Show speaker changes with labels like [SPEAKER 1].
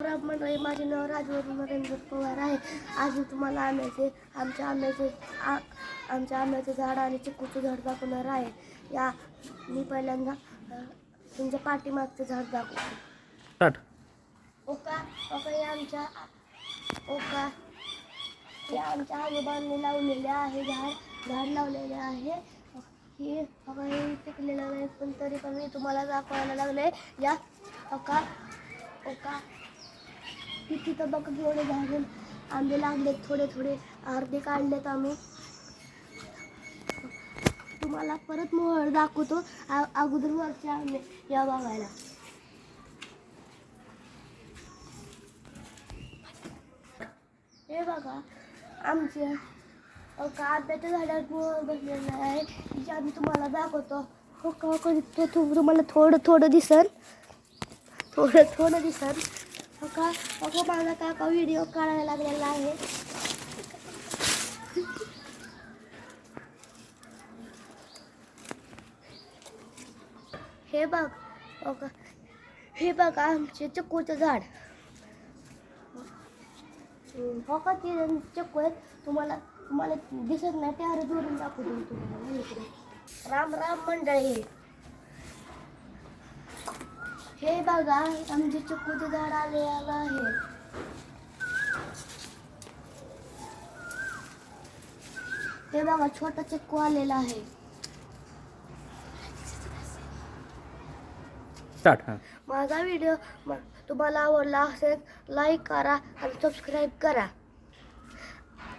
[SPEAKER 1] मंडळी, माझे नाव राजवर्धन नरेंद्र पवार आहे. आज मी तुम्हाला आमच्या आंब्याचे झाड आणि चिकूचं झाड दाखवणार आहे. मी पहिल्यांदा तुमच्या पाठीमागचं झाड दाखवतो. हे आमच्या आजोबांनी लावलेले आहे. झाड लावलेले आहे. हे पिकलेलं नाही, पण तरी पण मी तुम्हाला दाखवायला लागले. तिथं बघा एवढे झाड आंबे लागलेत. थोडे थोडे अर्धे काढलेत आम्ही. तुम्हाला परत मोहर दाखवतो. अगोदर वरचे आंबे या बघायला. हे बघा आमच्या आंब्याच्या झाडावर मोहर बसलेला आहे. जे आम्ही तुम्हाला दाखवतो. तुम्हाला थोडं दिसन. माझा काका व्हिडिओ काढायला लागलेला आहे. हे बघा आमचे चिकूचं झाड. ते चिकू आहेत. तुम्हाला दिसत नाही, त्यावर जोडून दाखवतो तुम्हाला. राम राम मंडळी. हे बघा आमचे चिकूचं झाड आलेलं आहे. हे बघा छोटा चिक्कू आलेला आहे. माझा व्हिडिओ तुम्हाला आवडला असेल, लाईक करा आणि सबस्क्राईब करा.